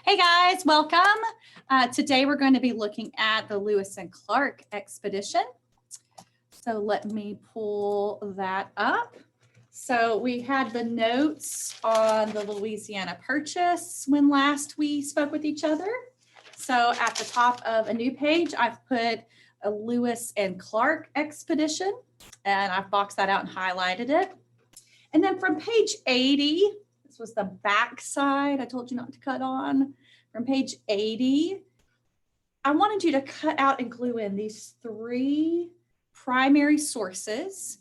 Hey guys, welcome. Today we're going to be looking at the Lewis and Clark expedition. So let me pull that up. So we had the notes on the Louisiana Purchase when last we spoke with each other. So at the top of a new page, I've put a Lewis and Clark expedition, and I've boxed that out and highlighted it. And then from page 80, this was the back side I told you not to cut on. From page 80, I wanted you to cut out and glue in these three primary sources,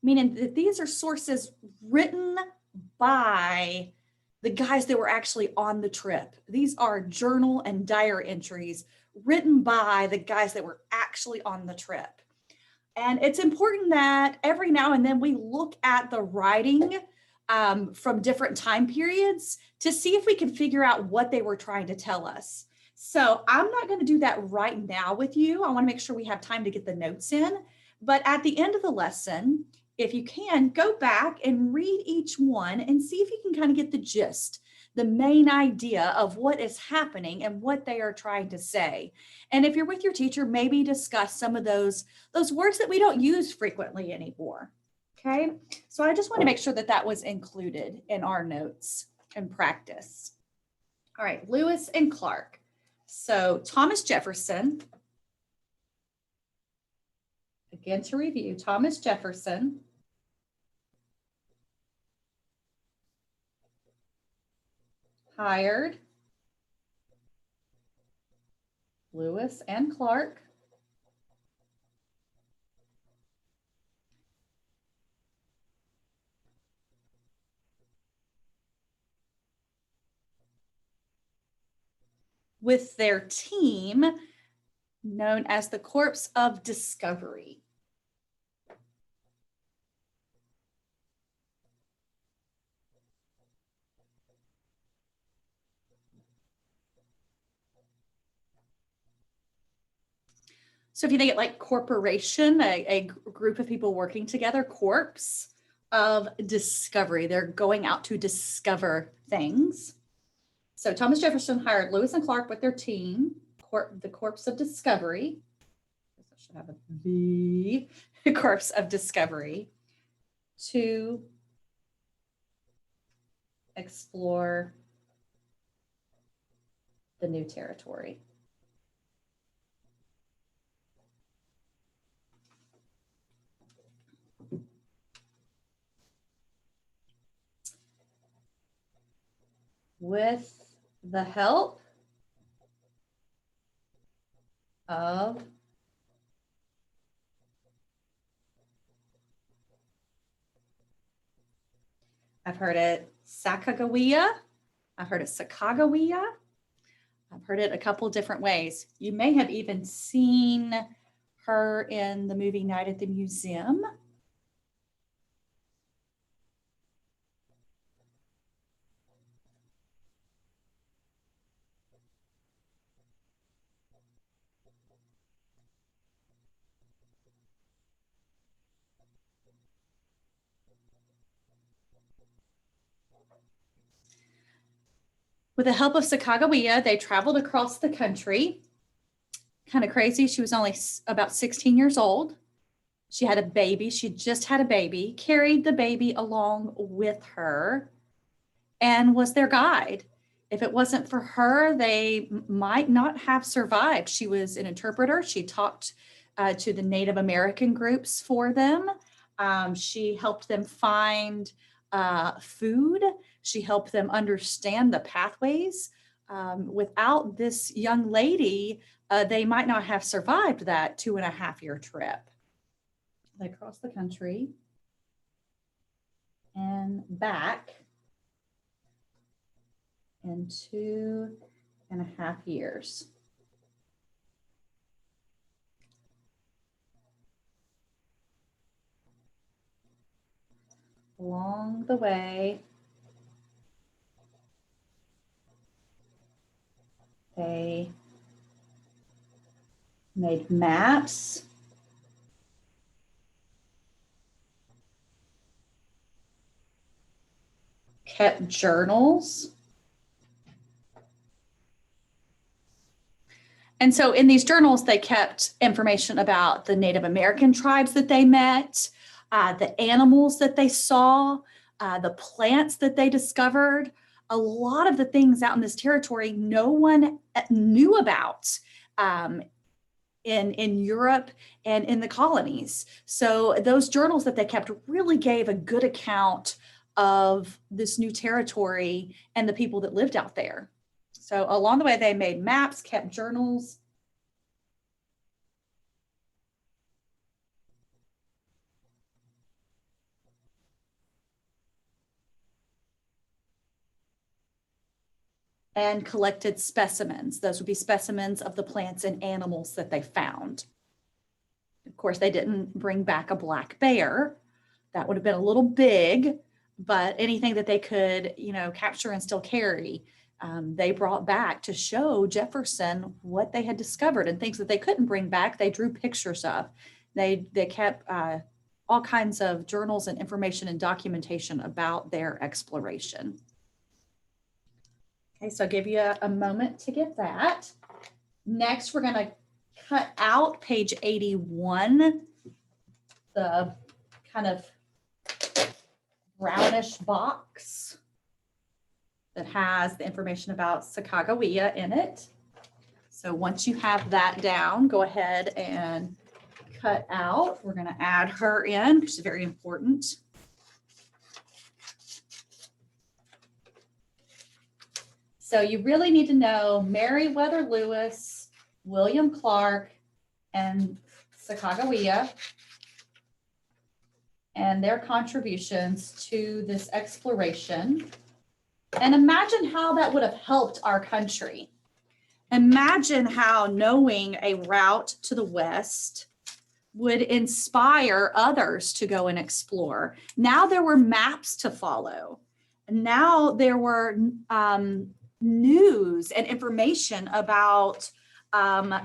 meaning that these are sources written by the guys that were actually on the trip. These are journal and diary entries written by the guys that were actually on the trip. And it's important that every now and then we look at the writing from different time periods to see if we can figure out what they were trying to tell us. So I'm not going to do that right now with you. I want to make sure we have time to get the notes in. But at the end of the lesson, if you can, go back and read each one and see if you can kind of get the gist, the main idea of what is happening and what they are trying to say. And if you're with your teacher, maybe discuss some of those words that we don't use frequently anymore. Okay, so I just want to make sure that that was included in our notes and practice. All right, Lewis and Clark. So Thomas Jefferson, again to review, Thomas Jefferson hired Lewis and Clark with their team known as the Corps of Discovery. So if you think it like corporation, a group of people working together, Corps of Discovery, they're going out to discover things. So Thomas Jefferson hired Lewis and Clark with their team, the Corps of Discovery. I should have a V, Corps of Discovery, to explore the new territory. With the help of I've heard it Sacagawea. I've heard it Sacagawea. I've heard it a couple different ways. You may have even seen her in the movie Night at the Museum. With the help of Sacagawea, they traveled across the country. Kind of crazy. She was only about 16 years old. She had a baby. She just had a baby, carried the baby along with her, and was their guide. If it wasn't for her, they might not have survived. She was an interpreter. She talked to the Native American groups for them. She helped them find food. She helped them understand the pathways. Without this young lady, they might not have survived that 2.5-year trip. They crossed the country and back in 2.5 years. Along the way, they made maps, kept journals, And so in these journals, they kept information about the Native American tribes that they met, the animals that they saw, the plants that they discovered. A lot of the things out in this territory no one knew about in Europe and in the colonies. So those journals that they kept really gave a good account of this new territory and the people that lived out there. So along the way, they made maps, kept journals. And collected specimens. Those would be specimens of the plants and animals that they found. Of course, they didn't bring back a black bear. That would have been a little big, but anything that they could, capture and still carry, they brought back to show Jefferson what they had discovered, and things that they couldn't bring back, they drew pictures of. They kept all kinds of journals and information and documentation about their exploration. Okay, so I'll give you a moment to get that. Next, we're going to cut out page 81, the kind of brownish box that has the information about Sacagawea in it. So once you have that down, go ahead and cut out. We're going to add her in, which is very important. So you really need to know Meriwether Lewis, William Clark, and Sacagawea, and their contributions to this exploration. And imagine how that would have helped our country. Imagine how knowing a route to the west would inspire others to go and explore. Now there were maps to follow. Now there were news and information about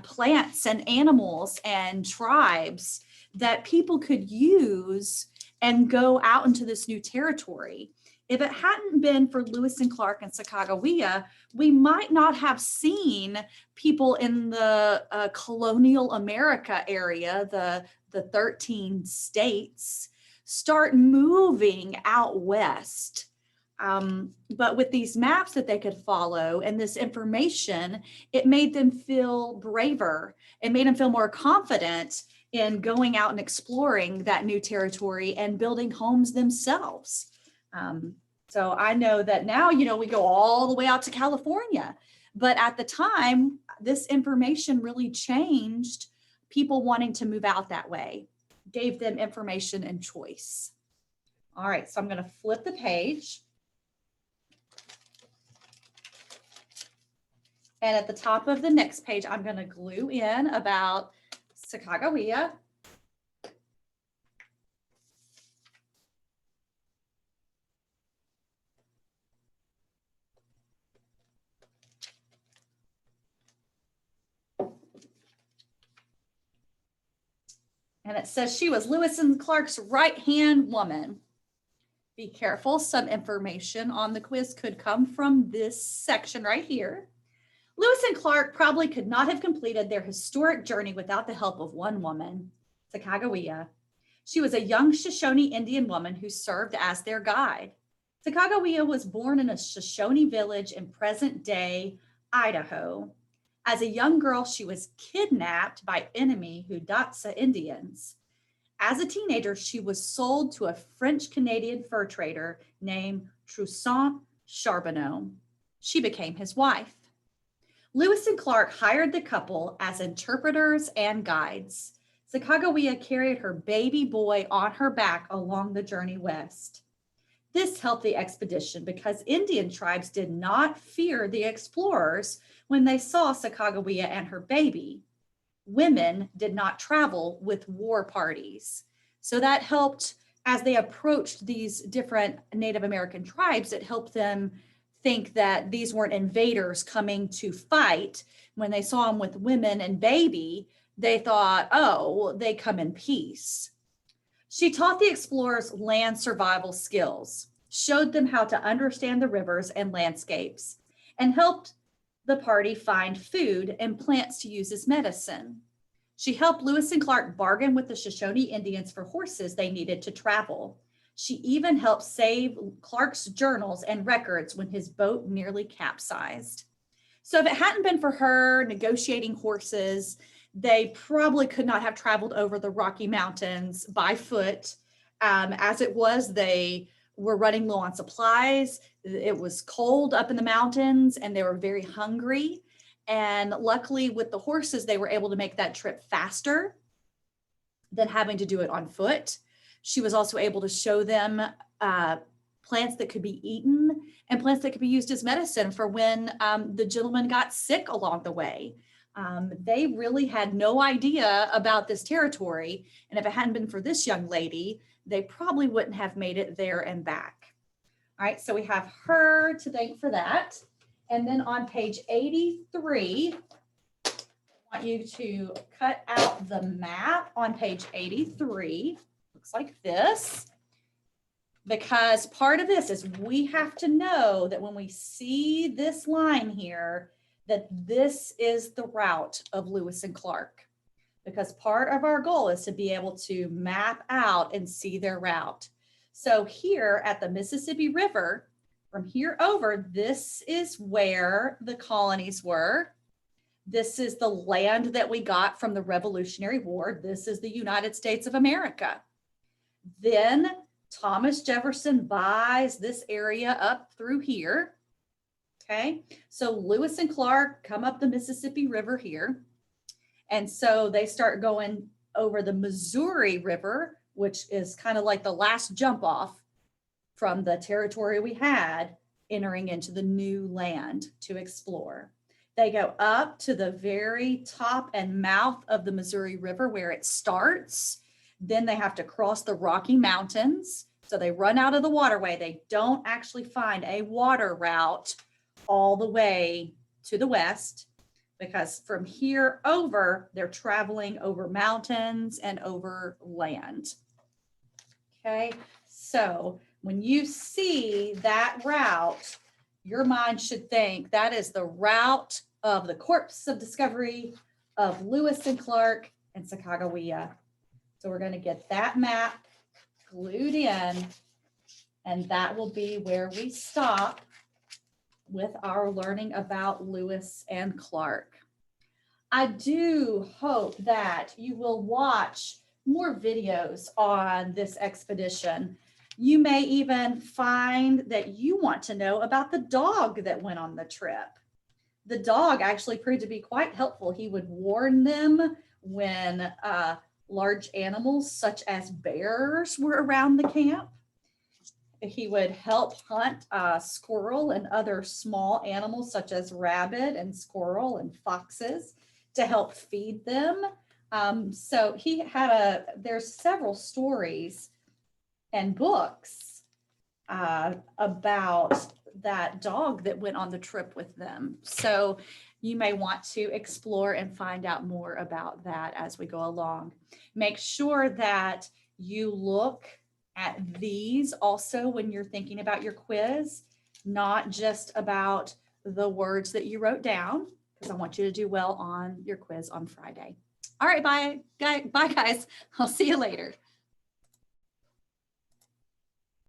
plants and animals and tribes that people could use and go out into this new territory. If it hadn't been for Lewis and Clark and Sacagawea, we might not have seen people in the colonial America area, the 13 states, start moving out west. But with these maps that they could follow and this information, it made them feel braver. It made them feel more confident in going out and exploring that new territory and building homes themselves. So I know that now, we go all the way out to California, but at the time, this information really changed people wanting to move out that way, gave them information and choice. All right, so I'm going to flip the page. And at the top of the next page, I'm going to glue in about Sacagawea. And it says she was Lewis and Clark's right-hand woman. Be careful, some information on the quiz could come from this section right here. Lewis and Clark probably could not have completed their historic journey without the help of one woman, Sacagawea. She was a young Shoshone Indian woman who served as their guide. Sacagawea was born in a Shoshone village in present-day Idaho. As a young girl, she was kidnapped by enemy Hidatsa Indians. As a teenager, she was sold to a French-Canadian fur trader named Toussaint Charbonneau. She became his wife. Lewis and Clark hired the couple as interpreters and guides. Sacagawea carried her baby boy on her back along the journey west. This helped the expedition because Indian tribes did not fear the explorers when they saw Sacagawea and her baby. Women did not travel with war parties. So that helped as they approached these different Native American tribes, it helped them think that these weren't invaders coming to fight. When they saw them with women and baby, they thought, oh, well, they come in peace. She taught the explorers land survival skills, showed them how to understand the rivers and landscapes, and helped the party find food and plants to use as medicine. She helped Lewis and Clark bargain with the Shoshone Indians for horses they needed to travel. She even helped save Clark's journals and records when his boat nearly capsized. So if it hadn't been for her negotiating horses, they probably could not have traveled over the Rocky Mountains by foot. As it was, they were running low on supplies. It was cold up in the mountains and they were very hungry. And luckily with the horses, they were able to make that trip faster than having to do it on foot. She was also able to show them plants that could be eaten and plants that could be used as medicine for when the gentleman got sick along the way. They really had no idea about this territory. And if it hadn't been for this young lady, they probably wouldn't have made it there and back. All right, so we have her to thank for that. And then on page 83, I want you to cut out the map on page 83. Looks like this. Because part of this is we have to know that when we see this line here, that this is the route of Lewis and Clark. Because part of our goal is to be able to map out and see their route. So here at the Mississippi River, from here over, this is where the colonies were. This is the land that we got from the Revolutionary War. This is the United States of America. Then Thomas Jefferson buys this area up through here. Okay, so Lewis and Clark come up the Mississippi River here. And so they start going over the Missouri River, which is kind of like the last jump off from the territory we had, entering into the new land to explore. They go up to the very top and mouth of the Missouri River where it starts. Then they have to cross the Rocky Mountains. So they run out of the waterway. They don't actually find a water route all the way to the west, because from here over, they're traveling over mountains and over land. Okay, so when you see that route, your mind should think that is the route of the corpse of discovery of Lewis and Clark and Sacagawea. So we're going to get that map glued in, and that will be where we stop with our learning about Lewis and Clark. I do hope that you will watch more videos on this expedition. You may even find that you want to know about the dog that went on the trip. The dog actually proved to be quite helpful. He would warn them when large animals such as bears were around the camp. He would help hunt squirrel and other small animals such as rabbit and squirrel and foxes to help feed them. So he had there's several stories and books about that dog that went on the trip with them. So you may want to explore and find out more about that as we go along. Make sure that you look at these also when you're thinking about your quiz, not just about the words that you wrote down, because I want you to do well on your quiz on Friday. All right, bye guys. I'll see you later.